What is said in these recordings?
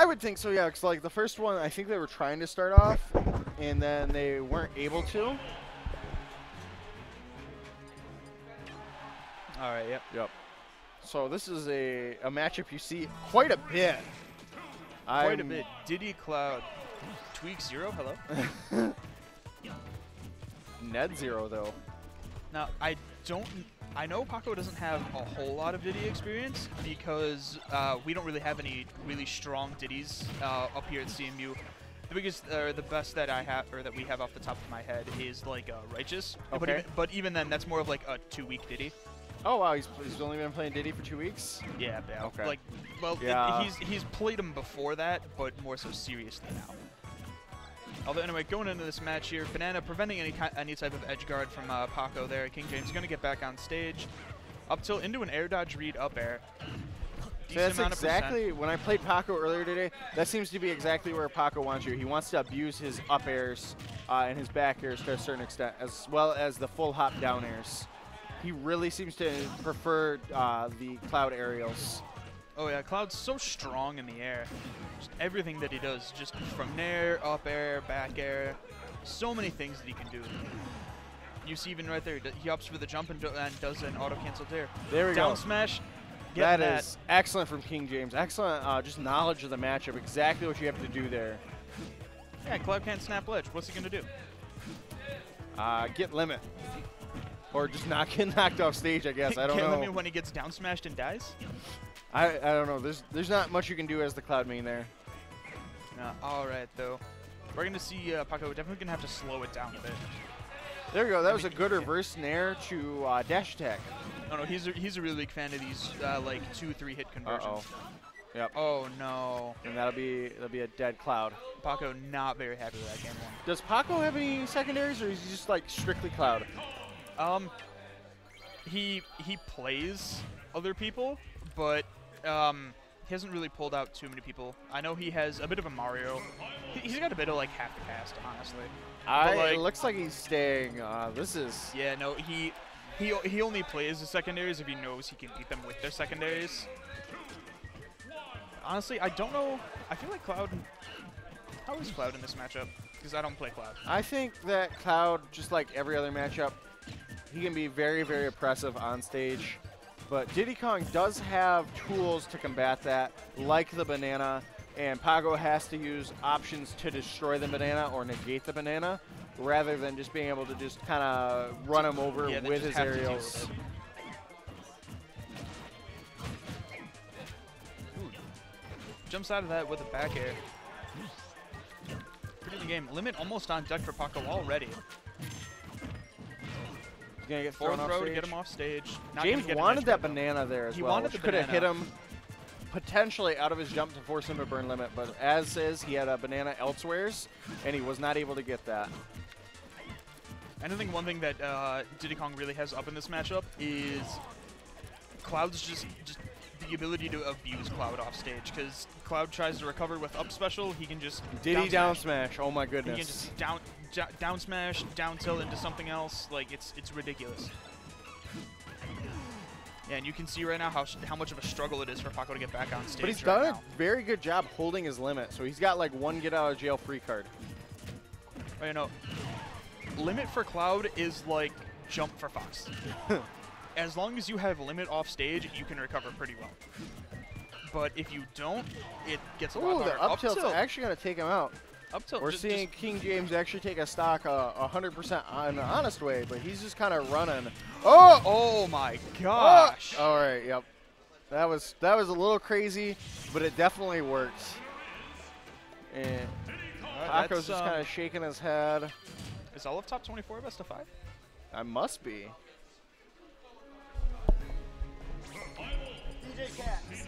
I would think so, yeah. Because like the first one, I think they were trying to start off, and then they weren't able to. All right. Yep. Yep. So this is a matchup you see quite a bit. Quite a bit. Diddy Cloud. Tweak 0. Hello. Ned 0 though. Now I know Paco doesn't have a whole lot of Diddy experience because we don't really have any really strong Diddies up here at CMU. The biggest, the best that I have, or that we have off the top of my head, is like Righteous. Okay. But even then, that's more of like a 2-week Diddy. Oh wow, he's only been playing Diddy for 2 weeks. Yeah. Okay. Like, well, yeah. he's played him before that, but more so seriously now. Although anyway, going into this match here, Banana preventing any type of edge guard from Paco there. King James going to get back on stage. Up tilt into an air dodge read up air. So that's exactly, when I played Paco earlier today, that seems to be exactly where Paco wants you. He wants to abuse his up airs and his back airs to a certain extent, as well as the full hop down airs. He really seems to prefer the Cloud aerials. Oh yeah, Cloud's so strong in the air. Just everything that he does, just from nair, up air, back air, so many things that he can do. You see even right there, he ups for the jump and does an auto cancel dare. There we go. Down smash. That is excellent from King James. Excellent just knowledge of the matchup, exactly what you have to do there. Yeah, Cloud can't snap ledge. What's he going to do? Get limit. Or just not get knocked off stage, I guess. I don't know. Get limit when he gets down smashed and dies? I don't know. There's not much you can do as the Cloud main there. All right, though. We're going to see Paco definitely going to have to slow it down a bit. There we go. That was a good reverse nair to dash attack. No, he's a really big fan of these like 2-3 hit conversions. Uh-oh. Yep. Oh no. And that'll be a dead Cloud. Paco not very happy with that game one. Does Paco have any secondaries, or is he just like strictly Cloud? He plays other people, but he hasn't really pulled out too many people. I know he has a bit of a Mario. He's got a bit of like half the cast, honestly. It looks like he's staying. This is. Yeah, no, he only plays the secondaries if he knows he can beat them with their secondaries. Honestly, I don't know. I feel like Cloud. How is Cloud in this matchup? Because I don't play Cloud. I think that Cloud, just like every other matchup, he can be very, very oppressive on stage. But Diddy Kong does have tools to combat that, like the banana, and Paco has to use options to destroy the banana or negate the banana, rather than just being able to just kind of run him over with his aerials. Jumps out of that with a back air. Pretty good game. Limit almost on deck for Paco already. He's going to get Forward thrown off throw stage. to get him off stage. Not James wanted that banana there as well. He wanted the could have hit banana. him potentially out of his jump to force him to burn limit, but as is, he had a banana elsewheres, and he was not able to get that. And I think one thing that Diddy Kong really has up in this matchup is Cloud's just the ability to abuse Cloud off stage, because Cloud tries to recover with up special, he can just Diddy down smash. Oh my goodness. He can just down smash, down tilt into something else. Like it's ridiculous. Yeah, and you can see right now how much of a struggle it is for Paco to get back on stage. But he's right done now. a very good job holding his limit, so he's got like one get out of jail free card. Oh, you know, limit for Cloud is like jump for Fox. As long as you have limit off stage, you can recover pretty well. But if you don't, it gets a lot harder. The up tilt's actually going to take him out. Up tilt. We're seeing King James actually take a stock 100% in an honest way, but he's just kind of running. Oh! Oh my gosh! Oh! All right, yep. That was a little crazy, but it definitely worked. And Paco's just kind of shaking his head. Is all of top 24 best of 5? I must be. DJ Cats.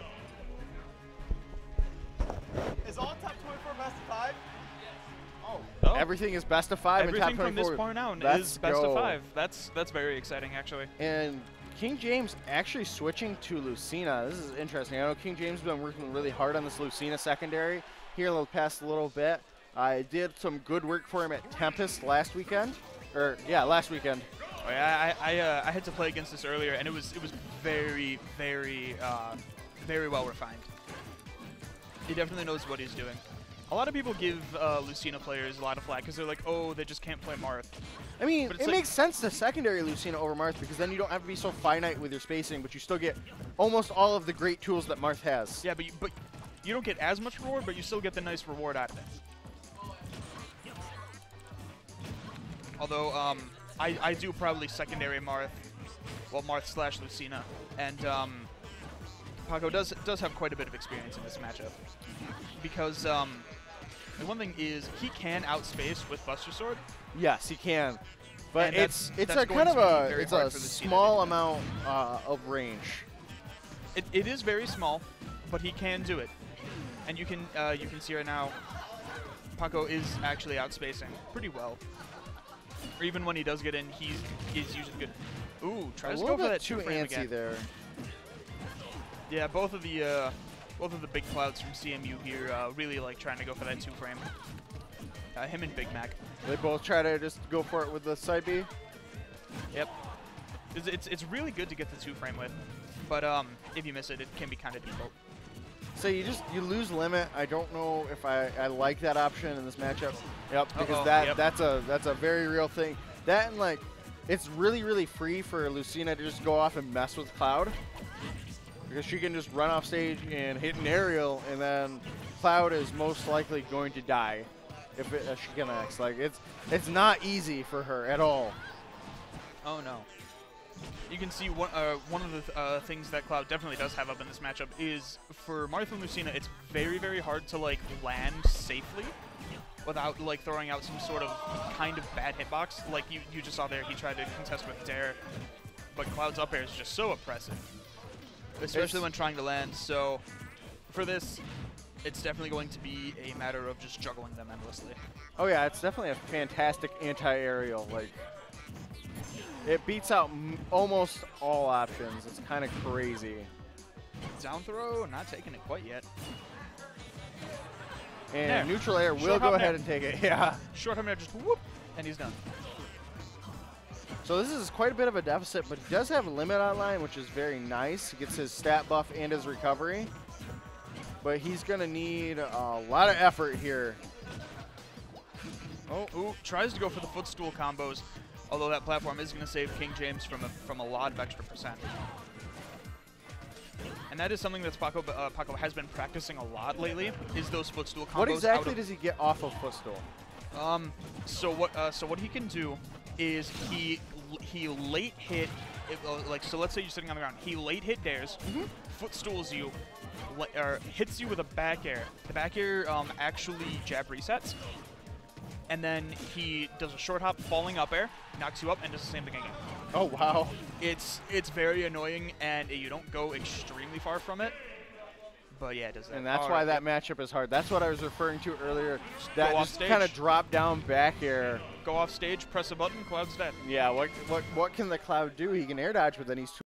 Is all top 24 best of 5? Oh. Everything is best of 5 in top 24. Everything from this point out is best of 5. That's very exciting, actually. And King James actually switching to Lucina. This is interesting. I know King James has been working really hard on this Lucina secondary here in the past little bit. I did some good work for him at Tempest last weekend. Last weekend. Oh, yeah, I had to play against this earlier, and it was very, very well refined. He definitely knows what he's doing. A lot of people give Lucina players a lot of flack because they're like, oh, they just can't play Marth. I mean, But it it's makes sense to secondary Lucina over Marth because then you don't have to be so finite with your spacing, but you still get almost all of the great tools that Marth has. Yeah, but you don't get as much reward, but you still get the nice reward out of it. Although, I do probably secondary Marth, well, Marth / Lucina, and Paco does have quite a bit of experience in this matchup. Because the one thing is he can outspace with Buster Sword. Yes, he can, but And it's that's a going kind to of be very a hard for Lucina small to do. amount of range. It is very small, but he can do it, and you can see right now, Paco is actually outspacing pretty well. Or even when he does get in, he's usually good. Ooh, tries to go for that too two-frame antsy again. there. Yeah, both of the big clouds from CMU here really like trying to go for that two-frame. Him and Big Mac. They both try to just go for it with the side B. Yep. It's really good to get the two-frame with, but if you miss it, it can be kind of difficult. So you lose limit. I don't know if I like that option in this matchup. Yep, because that's a very real thing. That and like, it's really free for Lucina to just go off and mess with Cloud, because she can just run off stage and hit an aerial, and then Cloud is most likely going to die if she connects. Like it's not easy for her at all. Oh no. You can see one of the things that Cloud definitely does have up in this matchup is for Marth and Lucina, it's very hard to like land safely without like throwing out some sort of kind of bad hitbox. Like you just saw there, he tried to contest with Dare, but Cloud's up air is just so oppressive, especially when trying to land. So for this, it's definitely going to be a matter of just juggling them endlessly. Oh yeah, it's definitely a fantastic anti-aerial. Like, it beats out almost all options. It's kind of crazy. Down throw, not taking it quite yet. And there. neutral air will Short go hop ahead air. and take it. Yeah. Short hop air, just whoop, and he's done. So this is quite a bit of a deficit, but he does have a limit online, which is very nice. He gets his stat buff and his recovery. But he's going to need a lot of effort here. Oh, ooh, tries to go for the footstool combos, although that platform is going to save King James from a lot of extra percent. And that is something that Paco has been practicing a lot lately, is those footstool combos. What exactly does he get off of footstool? So what he can do is he late hit, like, so let's say you're sitting on the ground, he late hit dares, footstools you, or hits you with a back air. The back air actually jab resets, and then he does a short hop, falling up air, knocks you up, and does the same thing again. Oh wow! It's very annoying, and you don't go extremely far from it. But yeah, it does that. And that's why that matchup is hard. That's what I was referring to earlier. That go off just stage. kind of drop down back air. Go off stage, press a button, Cloud's dead. Yeah. What can the Cloud do? He can air dodge, but then he's too